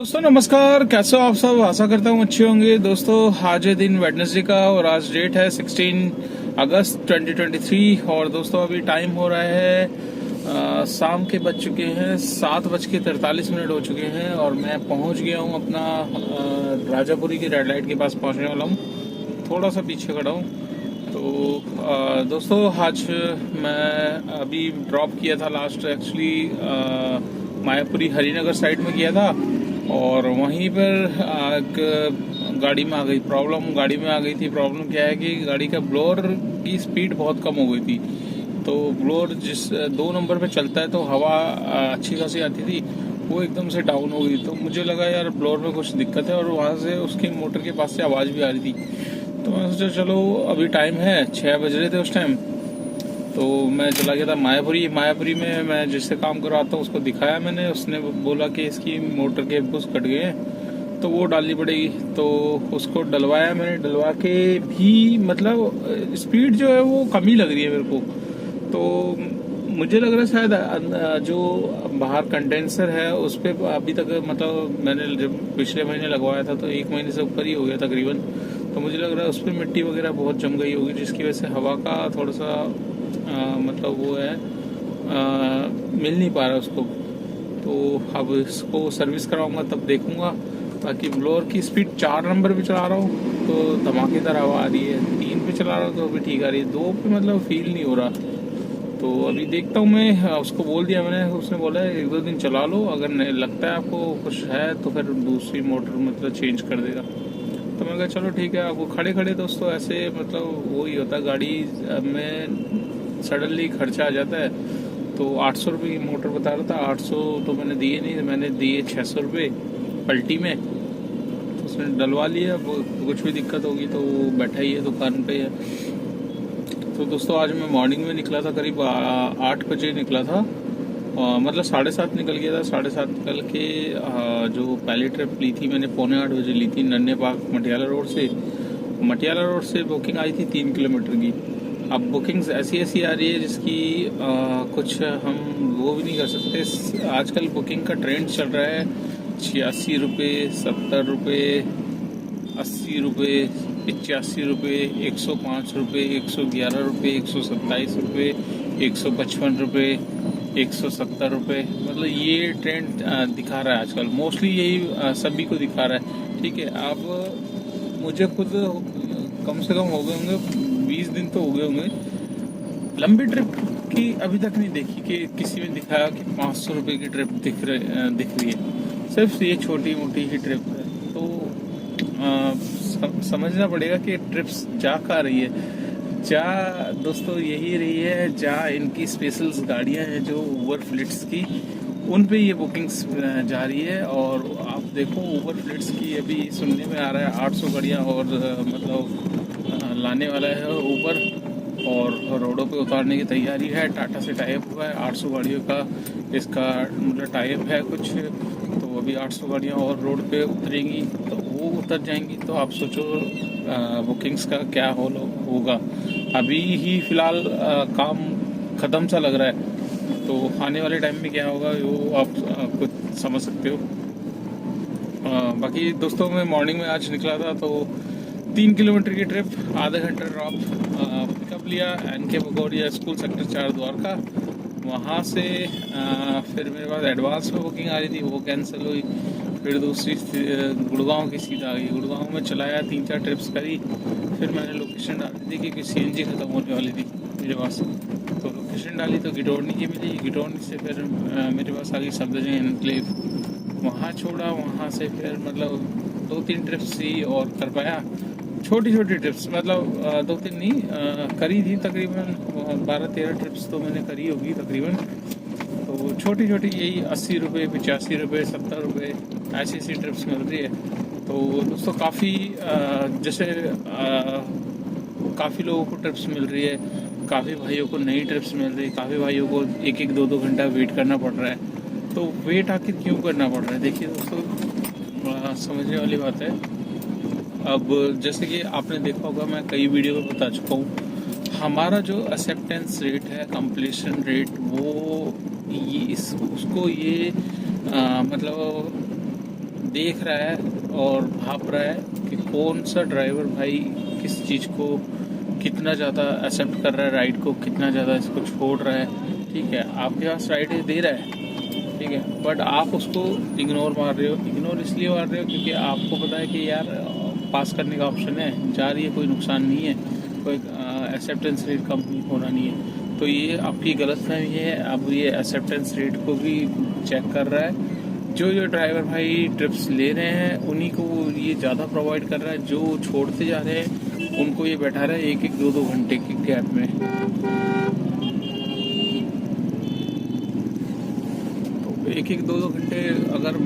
दोस्तों नमस्कार, कैसे हो आप सब। आशा करता हूँ अच्छे होंगे। दोस्तों आज है दिन वेडनेसडे का और आज डेट है 16 अगस्त 2023 और दोस्तों अभी टाइम हो रहा है शाम के बज चुके हैं 7:43 हो चुके हैं और मैं पहुंच गया हूँ अपना राजापुरी की रेड लाइट के पास पहुंचने वाला हूँ। थोड़ा सा पीछे खड़ा हूँ। तो दोस्तों आज मैं अभी ड्रॉप किया था last actually Mayapuri Harinagar side में किया था और वहीं पर एक गाड़ी में आ गई प्रॉब्लम। गाड़ी में आ गई थी प्रॉब्लम। क्या है कि गाड़ी का ब्लोअर की स्पीड बहुत कम हो गई थी। तो ब्लोअर जिस 2 नंबर पे चलता है तो हवा अच्छी खासी आती थी, वो एकदम से डाउन हो गई। तो मुझे लगा यार ब्लोअर में कुछ दिक्कत है और वहाँ से उसके मोटर के पास से आवाज़ भी आ रही थी। तो मैं सोचा चलो अभी टाइम है 6 बज रहे थे उस टाइम। तो मैं चला गया था मायापुरी में मैं जिससे काम करवाता हूँ उसको दिखाया मैंने। उसने बोला कि इसकी मोटर के बुश कट गए हैं तो वो डालनी पड़ेगी। तो उसको डलवाया मैंने। डलवा के भी मतलब स्पीड जो है वो कम ही लग रही है मेरे को। तो मुझे लग रहा है शायद जो बाहर कंडेंसर है उस पर अभी तक मतलब मैंने जब पिछले महीने लगवाया था तो 1 महीने से ऊपर ही हो गया तकरीबन। तो मुझे लग रहा है उस पर मिट्टी वगैरह बहुत जम गई होगी जिसकी वजह से हवा का थोड़ा सा मतलब वो है मिल नहीं पा रहा उसको। तो अब इसको सर्विस कराऊंगा तब देखूंगा। बाकी ब्लोअर की स्पीड 4 नंबर पे चला रहा हूँ तो धमाकेदार हवा आ रही है। 3 पे चला रहा हूँ तो अभी ठीक आ रही है। 2 पे मतलब फील नहीं हो रहा। तो अभी देखता हूँ मैं। उसको बोल दिया मैंने। उसने बोला है 1-2 दिन चला लो, अगर नहीं लगता है आपको कुछ है तो फिर दूसरी मोटर मतलब चेंज कर देगा। तो मैं कहा चलो ठीक है। आपको खड़े खड़े दोस्तों ऐसे मतलब वो ही होता है गाड़ी में सडनली खर्चा आ जाता है। तो 800 रुपये की मोटर बता रहा था। 800 तो मैंने दिए नहीं, मैंने दिए 600 रुपये पलटी में। तो उसने डलवा लिया। अब कुछ भी दिक्कत होगी तो वो बैठा ही है दुकान पे है। तो दोस्तों आज मैं मॉर्निंग में निकला था, करीब 8 बजे निकला था। मतलब 7:30 निकल गया था। 7:30 निकल के जो पहली ट्रिप ली थी मैंने 7:45 बजे ली थी नन्हे बाग मटियाला रोड से। मटियाला रोड से बुकिंग आई थी 3 किलोमीटर की। अब बुकिंग्स ऐसी आ रही है जिसकी कुछ हम वो भी नहीं कर सकते। आजकल बुकिंग का ट्रेंड चल रहा है 86 रुपये, 70 रुपये, 80 रुपये, 85 रुपये, 105 रुपये, 111 रुपये, 127 रुपये, 155 रुपये, 170 रुपये। मतलब ये ट्रेंड दिखा रहा है आजकल। मोस्टली यही सभी को दिखा रहा है। ठीक है। अब मुझे खुद कम से कम हो गए होंगे 20 दिन तो हो गए होंगे लंबी ट्रिप की अभी तक नहीं देखी कि किसी में दिखाया कि 500 रुपये की ट्रिप दिख रही है। सिर्फ ये छोटी मोटी ही ट्रिप है। तो समझना पड़ेगा कि ट्रिप्स जा कहाँ रही है। जा दोस्तों यही रही है जहाँ इनकी स्पेशल गाड़ियाँ हैं जो ऊबर फ्लिट्स की, उन पे ये बुकिंग्स जा रही है। और आप देखो ऊबर फ्लिट्स की अभी सुनने में आ रहा है 800 गाड़ियाँ और मतलब लाने वाला है ऊबर और रोडों पे उतारने की तैयारी है। टाटा से टाइप हुआ है 800 गाड़ियों का इसका मतलब टाइप है कुछ। तो अभी 800 गाड़ियाँ और रोड पे उतरेंगी तो वो उतर जाएंगी। तो आप सोचो बुकिंग्स का क्या होगा। अभी ही फिलहाल काम ख़त्म सा लग रहा है। तो आने वाले टाइम में क्या होगा वो आप कुछ समझ सकते हो। बाकी दोस्तों मैं मॉर्निंग में आज निकला था तो 3 किलोमीटर की ट्रिप, आधा घंटा ड्रॉप, पिकअप लिया NK Bhagoria school sector 4 Dwarka. वहाँ से फिर मेरे पास एडवांस में बुकिंग आ रही थी, वो कैंसिल हुई। फिर दूसरी गुड़गांव की सीट आ गई। गुड़गांव में चलाया 3-4 ट्रिप्स करी। फिर मैंने लोकेशन डाली थी कि CNG ख़त्म होने वाली थी मेरे पास। तो लोकेशन डाली तो गिटोरनी की मिली। गिटोरनी से फिर मेरे पास आ गई सफदरजंग एनक्लेव, वहाँ छोड़ा। वहाँ से फिर मतलब 2-3 ट्रिप्स ही और कर पाया। छोटी ट्रिप्स मतलब 2-3 नहीं करी थी तकरीबन 12-13 ट्रिप्स तो मैंने करी होगी तकरीबन। तो छोटी यही 80 रुपये, 85 रुपये, 70 रुपये ऐसी ट्रिप्स मिल रही है। तो दोस्तों काफ़ी जैसे काफ़ी लोगों को ट्रिप्स मिल रही है, काफ़ी भाइयों को नई ट्रिप्स मिल रही है, काफ़ी भाइयों को 1-2 घंटा वेट करना पड़ रहा है। तो वेट आखिर क्यों करना पड़ रहा है? देखिए दोस्तों समझने वाली बात है। अब जैसे कि आपने देखा होगा मैं कई वीडियो में बता चुका हूँ, हमारा जो एक्सेप्टेंस रेट है, कंप्लीशन रेट, वो ये उसको ये मतलब देख रहा है और भाप रहा है कि कौन सा ड्राइवर भाई किस चीज़ को कितना ज़्यादा एक्सेप्ट कर रहा है, राइड को कितना ज़्यादा इसको छोड़ रहा है। ठीक है, आपके पास राइड दे रहा है, ठीक है, बट आप उसको इग्नोर मार रहे हो। इग्नोर इसलिए मार रहे हो क्योंकि आपको पता है कि यार पास करने का ऑप्शन है, जा रही है, कोई नुकसान नहीं है, कोई एक्सेप्टेंस रेट कम होना नहीं है। तो ये आपकी गलतफहमी है। अब ये एक्सेप्टेंस रेट को भी चेक कर रहा है। जो ड्राइवर भाई ट्रिप्स ले रहे हैं उन्हीं को ये ज़्यादा प्रोवाइड कर रहा है। जो छोड़ते जा रहे हैं उनको ये बैठा रहा है 1-1, 2-2 घंटे के गैप में। तो 1-1, 2-2 घंटे अगर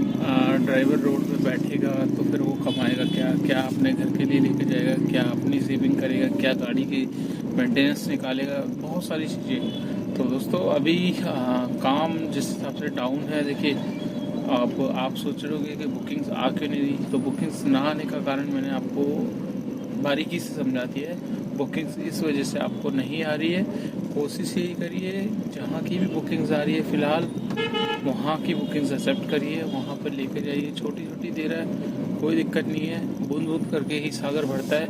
ड्राइवर रोड पे बैठेगा तो फिर वो कमाएगा क्या? क्या अपने घर के लिए लेके जाएगा? क्या अपनी सेविंग करेगा? क्या गाड़ी की मेंटेनेंस निकालेगा? बहुत सारी चीज़ें। तो दोस्तों अभी काम जिस हिसाब से डाउन है, देखिए आप सोच रहे होगे कि बुकिंग्स आ क्यों नहीं रही। तो बुकिंग्स ना आने का कारण मैंने आपको बारीकी से समझा दिया है। बुकिंग्स इस वजह से आपको नहीं आ रही है। कोशिश यही करिए जहाँ की भी बुकिंग्स आ रही है फ़िलहाल वहाँ की बुकिंग्स एक्सेप्ट करिए, वहाँ पर लेके जाइए। छोटी छोटी दे रहा है, कोई दिक्कत नहीं है, बूंद बूंद करके ही सागर भरता है।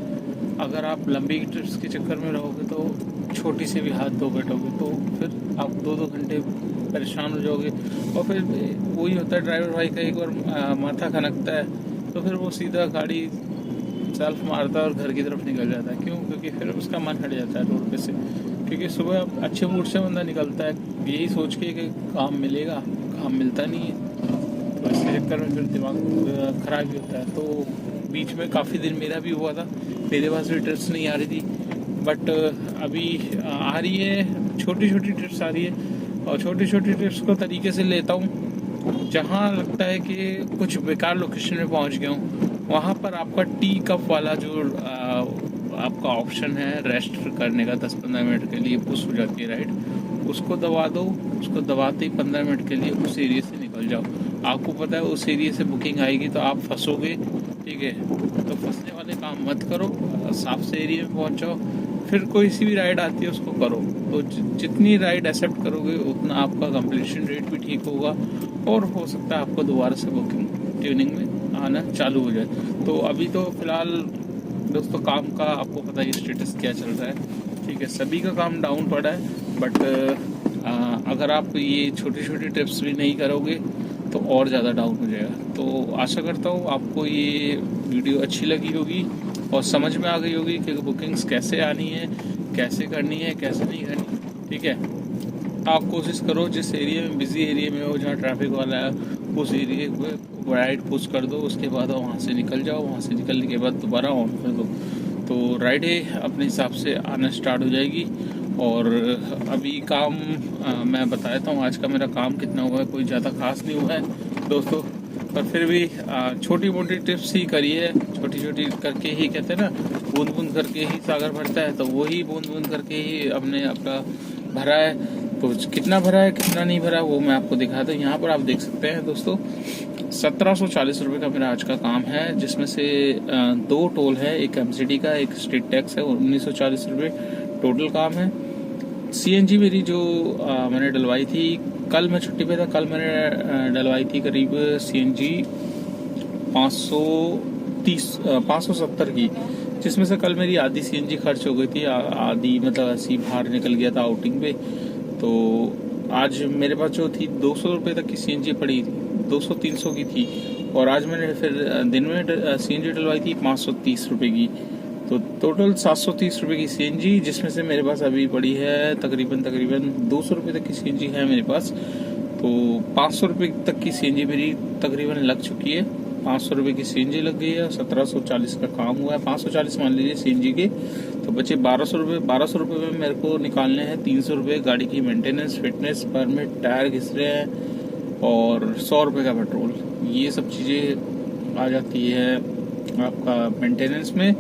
अगर आप लंबी ट्रिप्स के चक्कर में रहोगे तो छोटी से भी हाथ धो बैठोगे तो फिर आप 2-2 घंटे परेशान हो जाओगे। और फिर वही होता है, ड्राइवर भाई का एक बार माथा खनकता है तो फिर वो सीधा गाड़ी सेल्फ मारता है और घर की तरफ निकल जाता है। क्यों? क्योंकि फिर उसका मन हट जाता है रोड पे से। क्योंकि सुबह अच्छे मूड से बंदा निकलता है यही सोच के कि काम मिलेगा, काम मिलता नहीं है, तो इसके चक्कर में फिर दिमाग ख़राब भी होता है। तो बीच में काफ़ी दिन मेरा भी हुआ था, मेरे पास भी ट्रिप्स नहीं आ रही थी, बट अभी आ रही है। छोटी छोटी ट्रिप्स आ रही है और छोटी छोटी ट्रिप्स को तरीके से लेता हूँ। जहाँ लगता है कि कुछ बेकार लोकेशन में पहुँच गया हूँ वहाँ पर आपका टी कप वाला जो आपका ऑप्शन है रेस्ट करने का 10-15 मिनट के लिए पुश हो जाती है राइड, उसको दबा दो। उसको दबाते ही 15 मिनट के लिए उस एरिया से निकल जाओ। आपको पता है उस एरिया से बुकिंग आएगी तो आप फंसोगे, ठीक है। तो फंसने वाले काम मत करो, साफ से एरिया में पहुँच जाओ। फिर कोई सी भी राइड आती है उसको करो। तो जितनी राइड एक्सेप्ट करोगे उतना आपका कंप्लीशन रेट भी ठीक होगा और हो सकता है आपको दोबारा से बुकिंग ट्यूनिंग में आना चालू हो जाए। तो अभी तो फिलहाल दोस्तों काम का आपको पता है स्टेटस क्या चल रहा है, ठीक है। सभी का काम डाउन पड़ा है, बट अगर आप ये छोटी छोटी टिप्स भी नहीं करोगे तो और ज़्यादा डाउन हो जाएगा। तो आशा करता हूँ आपको ये वीडियो अच्छी लगी होगी और समझ में आ गई होगी कि बुकिंग्स कैसे आनी है, कैसे करनी है, कैसे नहीं करनी, ठीक है। आप कोशिश करो जिस एरिया में बिजी एरिया में हो, जहाँ ट्रैफिक वाला है, उस एरिया को राइड पुश कर दो। उसके बाद वहाँ से निकल जाओ, वहाँ से निकलने के बाद दोबारा ऑन कर दो तो राइडें अपने हिसाब से आना स्टार्ट हो जाएगी। और अभी काम मैं बता देता हूँ आज का मेरा काम कितना हुआ है। कोई ज़्यादा खास नहीं हुआ है दोस्तों, पर फिर भी छोटी मोटी टिप्स ही करिए। छोटी छोटी करके ही कहते हैं ना, बूंद बूंद करके ही सागर भरता है, तो वही बूंद बूंद करके ही हमने आपका भरा है। तो कितना भरा है कितना नहीं भरा वो मैं आपको दिखाता हूँ। यहाँ पर आप देख सकते हैं दोस्तों 1740 रुपये का मेरा आज का काम है, जिसमें से 2 टोल है, एक एमसीडी का, एक स्टेट टैक्स है, 1940 रुपये टोटल काम है। सीएनजी मेरी जो मैंने डलवाई थी, कल मैं छुट्टी पे था, कल मैंने डलवाई थी करीब सीएनजी 570 की, जिसमें से कल मेरी आधी सीएनजी खर्च हो गई थी, आधी मतलब ऐसी बाहर निकल गया था आउटिंग पे। तो आज मेरे पास जो थी 200 रुपये तक की सीएनजी पड़ी थी, 200-300 की थी, और आज मैंने फिर दिन में सीएनजी डलवाई थी 530 रुपये की। तो टोटल 730 रुपये की सीएनजी, जिसमें से मेरे पास अभी पड़ी है तकरीबन 200 रुपये तक की सीएनजी है मेरे पास। तो 500 रुपये तक की सीएनजी मेरी तकरीबन लग चुकी है। 500 रुपये की सीएनजी लग गई है, 1740 का काम हुआ है। 540 मान लीजिए सीएनजी के, तो बचे 1200 रुपये। 1200 रुपये में मेरे को निकालने हैं 300 रुपये गाड़ी की मेंटेनेंस, फिटनेस, परमिट, टायर घिस रहे हैं और 100 रुपये का पेट्रोल। ये सब चीज़ें आ जाती है आपका मेंटेनेंस में।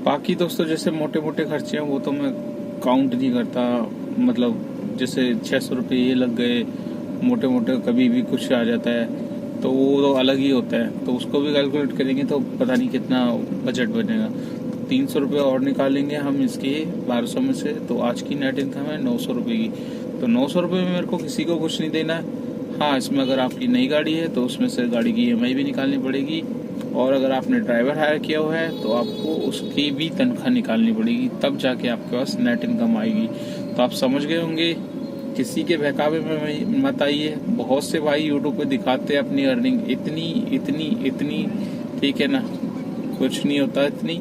बाकी दोस्तों जैसे मोटे मोटे खर्चे हैं वो तो मैं काउंट नहीं करता, मतलब जैसे 600 रुपये ये लग गए, मोटे मोटे कभी भी कुछ आ जाता है तो वो तो अलग ही होता है, तो उसको भी कैलकुलेट करेंगे तो पता नहीं कितना बजट बनेगा। 300 रुपये और निकालेंगे हम इसके 1200 में से, तो आज की नेट इनकम है 900 रुपये की। तो 900 रुपये में मेरे को किसी को कुछ नहीं देना है, हाँ, इसमें अगर आपकी नई गाड़ी है तो उसमें से गाड़ी की EMI भी निकालनी पड़ेगी, और अगर आपने ड्राइवर हायर किया हुआ है तो आपको उसकी भी तनख्वाह निकालनी पड़ेगी, तब जाके आपके पास नेट इनकम आएगी। तो आप समझ गए होंगे, किसी के बहकावे में मत आइए। बहुत से भाई यूट्यूब पे दिखाते हैं अपनी अर्निंग इतनी इतनी इतनी, ठीक है ना, कुछ नहीं होता इतनी।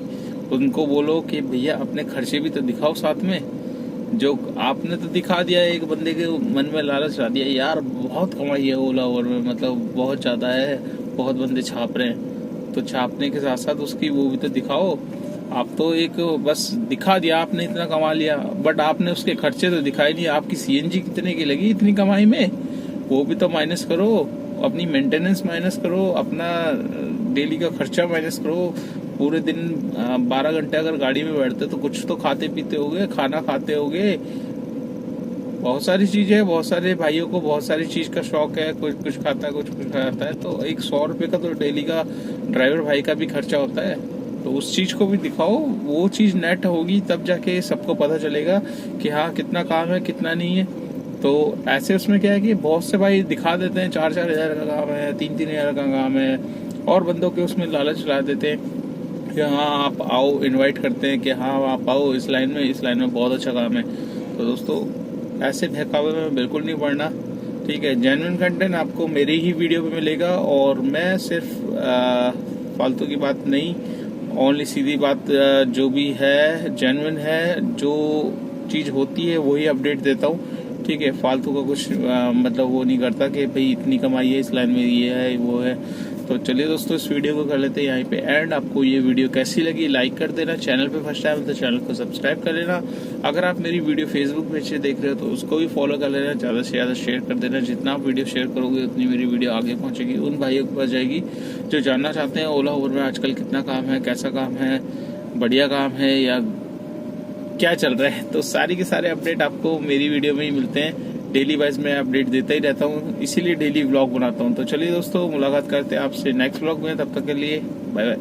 उनको बोलो कि भैया अपने खर्चे भी तो दिखाओ साथ में। जो आपने तो दिखा दिया, एक बंदे के मन में लालच ला दिया, यार बहुत कमाई है ओला ओवर में, मतलब बहुत ज़्यादा है, बहुत बंदे छाप रहे हैं। तो छापने के साथ साथ उसकी वो भी तो दिखाओ। आप तो एक बस दिखा दिया आपने इतना कमा लिया, बट आपने उसके खर्चे तो दिखाए नहीं। आपकी CNG कितने की लगी इतनी कमाई में, वो भी तो माइनस करो। अपनी मेंटेनेंस माइनस करो, अपना डेली का खर्चा माइनस करो। पूरे दिन 12 घंटे अगर गाड़ी में बैठते तो कुछ तो खाते पीते होगे, खाना खाते होगे, बहुत सारी चीजें है। बहुत सारे भाइयों को बहुत सारी चीज का शौक है, कुछ कुछ खाता है, कुछ कुछ खाता है। तो एक 100 रुपये का तो डेली का ड्राइवर भाई का भी खर्चा होता है। तो उस चीज को भी दिखाओ, वो चीज नेट होगी तब जाके सबको पता चलेगा कि हाँ कितना काम है कितना नहीं है। तो ऐसे उसमें क्या है कि बहुत से भाई दिखा देते हैं 4-4 हज़ार का काम है, 3-3 हज़ार का काम है, और बंदों के उसमें लालच ला देते हैं कि हाँ आप आओ, इनवाइट करते हैं कि हाँ आप आओ इस लाइन में बहुत अच्छा काम है। तो दोस्तों ऐसे बहकावे में बिल्कुल नहीं पड़ना, ठीक है। जेन्युइन कंटेंट आपको मेरी ही वीडियो पे मिलेगा, और मैं सिर्फ फालतू की बात नहीं, ओनली सीधी बात जो भी है जेन्युइन है, जो चीज़ होती है वही अपडेट देता हूँ, ठीक है। फालतू का कुछ मतलब वो नहीं करता कि भाई इतनी कमाई है इस लाइन में, ये है वो है। तो चलिए दोस्तों इस वीडियो को कर लेते हैं यहीं पे एंड। आपको ये वीडियो कैसी लगी लाइक कर देना, चैनल पे फर्स्ट टाइम तो चैनल को सब्सक्राइब कर लेना। अगर आप मेरी वीडियो फेसबुक पे से देख रहे हो तो उसको भी फॉलो कर लेना, ज़्यादा से ज़्यादा शेयर कर देना। जितना आप वीडियो शेयर करोगे उतनी मेरी वीडियो आगे पहुँचेगी, उन भाइयों के पास जाएगी जो जानना चाहते हैं ओला उबर में आजकल कितना काम है, कैसा काम है, बढ़िया काम है या क्या चल रहा है। तो सारी के सारे अपडेट आपको मेरी वीडियो में ही मिलते हैं। डेली वाइज मैं अपडेट देता ही रहता हूँ, इसीलिए डेली व्लॉग बनाता हूँ। तो चलिए दोस्तों मुलाकात करते हैं आपसे नेक्स्ट व्लॉग में, तब तक के लिए बाय बाय।